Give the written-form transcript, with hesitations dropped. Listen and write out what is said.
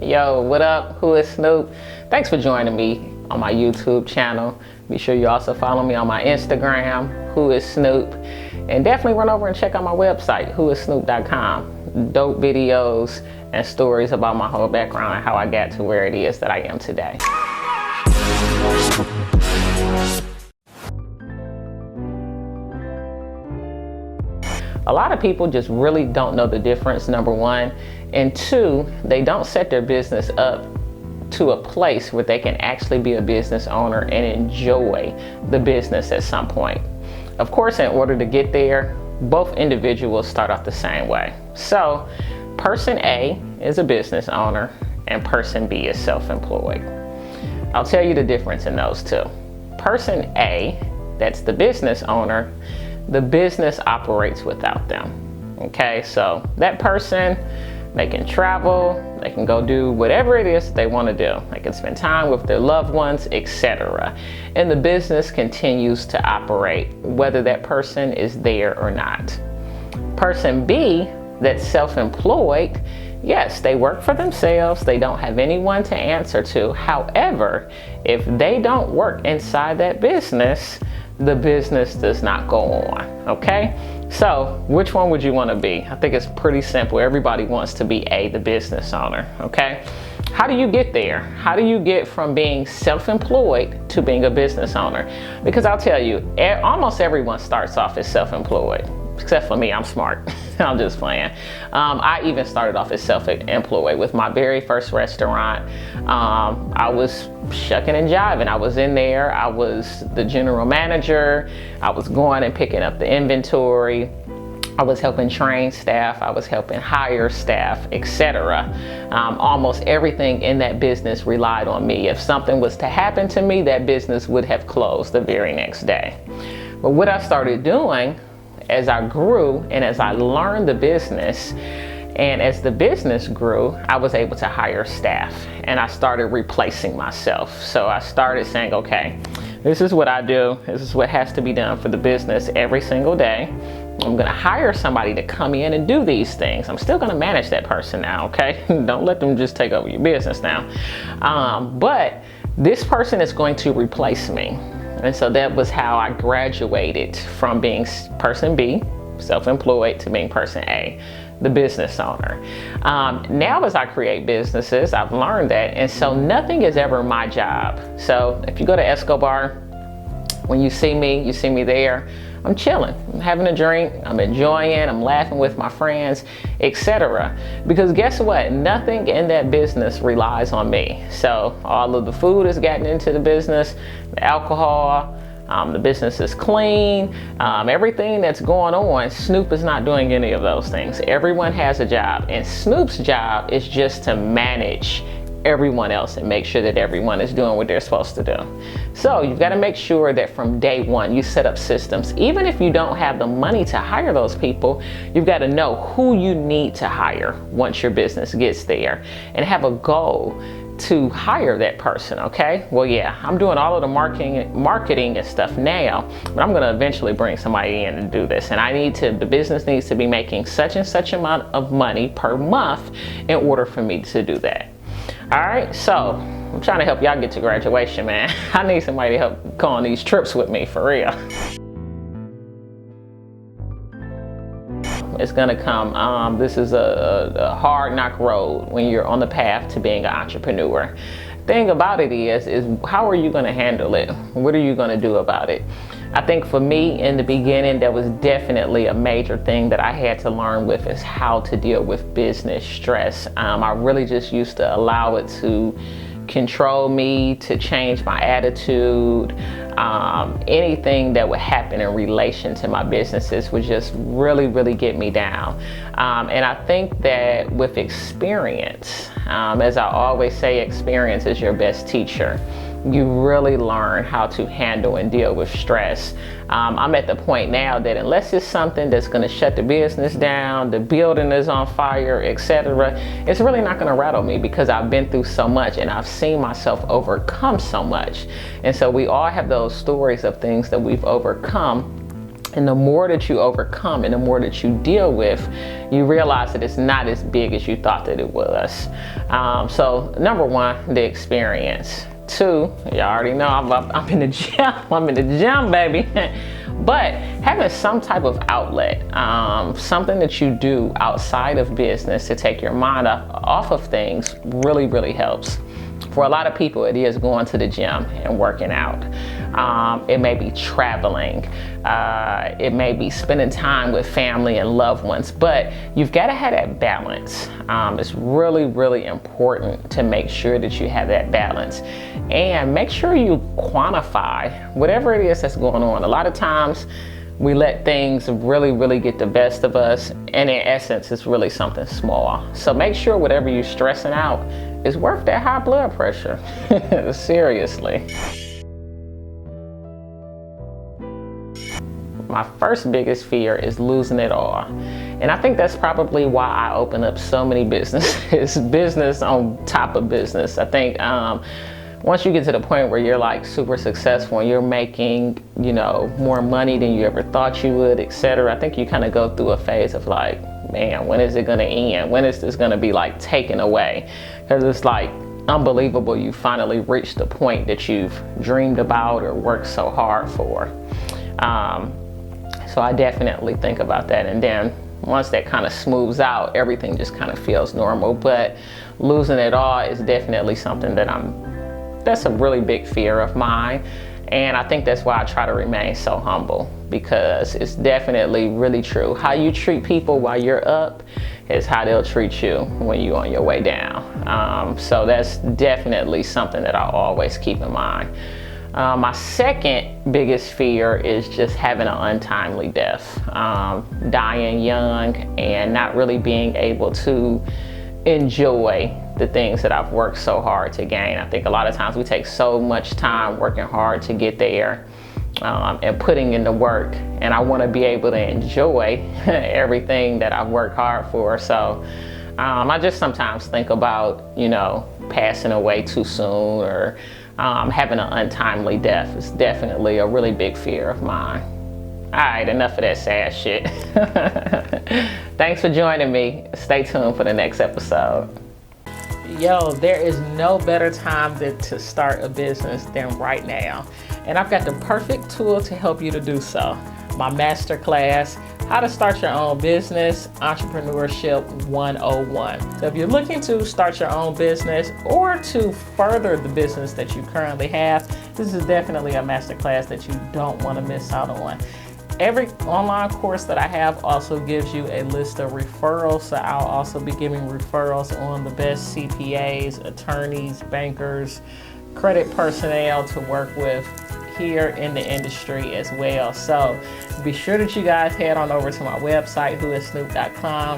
Yo, what up? Who is Snoop? Thanks for joining me on my YouTube channel. Be sure you also follow me on my Instagram, WhoIsSnoop. And definitely run over and check out my website, WhoIsSnoop.com. Dope videos and stories about my whole background and how I got to where it is that I am today. A lot of people just really don't know the difference, number one. And two, they don't set their business up to a place where they can actually be a business owner and enjoy the business at some point. Of course, in order to get there, both individuals start off the same way. So, person A is a business owner and person B is self-employed. I'll tell you the difference in those two. Person A, that's the business owner, the business operates without them. Okay, so that person, they can travel, they can go do whatever it is that they want to do. They can spend time with their loved ones, etc. And the business continues to operate, whether that person is there or not. Person B, that's self-employed, yes, they work for themselves. They don't have anyone to answer to. However, if they don't work inside that business, the business does not go on, okay? So which one would you want to be? I think it's pretty simple. Everybody wants to be the business owner, okay? How do you get there? How do you get from being self-employed to being a business owner? Because I'll tell you, almost everyone starts off as self-employed. Except for me, I'm smart. I'm just playing. I even started off as self-employed with my very first restaurant. I was shucking and jiving. I was in there. I was the general manager. I was going and picking up the inventory. I was helping train staff. I was helping hire staff, etc. Almost everything in that business relied on me. If something was to happen to me, that business would have closed the very next day. But what I started doing as I grew and as I learned the business, and as the business grew, I was able to hire staff and I started replacing myself. So I started saying, okay, this is what I do. This is what has to be done for the business every single day. I'm gonna hire somebody to come in and do these things. I'm still gonna manage that person now, okay? Don't let them just take over your business now. But this person is going to replace me. And so that was how I graduated from being person B, self-employed, to being person A, the business owner. Now as I create businesses, I've learned that. And so nothing is ever my job. So if you go to Escobar, when you see me there, I'm chilling, I'm having a drink, I'm enjoying, I'm laughing with my friends, etc. Because guess what? Nothing in that business relies on me. So all of the food has gotten into the business, the alcohol, the business is clean, everything that's going on, Snoop is not doing any of those things. Everyone has a job, and Snoop's job is just to manage everyone else and make sure that everyone is doing what they're supposed to do. So you've got to make sure that from day one you set up systems. Even if you don't have the money to hire those people, you've got to know who you need to hire once your business gets there and have a goal to hire that person, okay? Well, yeah, I'm doing all of the marketing and stuff now, but I'm gonna eventually bring somebody in to do this. And the business needs to be making such and such amount of money per month in order for me to do that. All right, so I'm trying to help y'all get to graduation, man. I need somebody to help go on these trips with me, for real. It's gonna come, this is a hard knock road when you're on the path to being an entrepreneur. Thing about it is how are you gonna handle it? What are you gonna do about it? I think for me in the beginning, that was definitely a major thing that I had to learn with is how to deal with business stress. I really just used to allow it to control me, to change my attitude. Anything that would happen in relation to my businesses would just really get me down. And I think that with experience, as I always say, experience is your best teacher. You really learn how to handle and deal with stress. I'm at the point now that unless it's something that's going to shut the business down, the building is on fire, etc., it's really not going to rattle me because I've been through so much and I've seen myself overcome so much. And so we all have those stories of things that we've overcome And the more that you overcome and the more that you deal with, you realize that it's not as big as you thought that it was. So number one, the experience. Two, you already know I'm in the gym. I'm in the gym, baby. But having some type of outlet, something that you do outside of business to take your mind off of things really, really helps. For a lot of people, it is going to the gym and working out. It may be traveling. It may be spending time with family and loved ones, but you've got to have that balance. It's really, really important to make sure that you have that balance, and make sure you quantify whatever it is that's going on. A lot of times we let things really, really get the best of us, and in essence, it's really something small. So make sure whatever you're stressing out is worth that high blood pressure. Seriously. My first biggest fear is losing it all. And I think that's probably why I open up so many businesses, business on top of business. I think once you get to the point where you're like super successful and you're making, more money than you ever thought you would, etc., I think you kind of go through a phase of like, man, when is it going to end? When is this going to be like taken away? Because it's like unbelievable you finally reached the point that you've dreamed about or worked so hard for. So I definitely think about that. And then once that kind of smooths out, everything just kind of feels normal. But losing it all is definitely something that's a really big fear of mine. And I think that's why I try to remain so humble, because it's definitely really true. How you treat people while you're up is how they'll treat you when you're on your way down. So that's definitely something that I always keep in mind. My second biggest fear is just having an untimely death, dying young and not really being able to enjoy the things that I've worked so hard to gain. I think a lot of times we take so much time working hard to get there and putting in the work, and I want to be able to enjoy everything that I've worked hard for. So I just sometimes think about, passing away too soon or having an untimely death. Is definitely a really big fear of mine. All right, enough of that sad shit. Thanks for joining me. Stay tuned for the next episode. Yo, there is no better time to start a business than right now. And I've got the perfect tool to help you to do so. My Masterclass, How to Start Your Own Business, Entrepreneurship 101. So if you're looking to start your own business or to further the business that you currently have, this is definitely a masterclass that you don't want to miss out on. Every online course that I have also gives you a list of referrals. So I'll also be giving referrals on the best CPAs, attorneys, bankers, credit personnel to work with here in the industry as well. So be sure that you guys head on over to my website, WhoIsSnoop.com,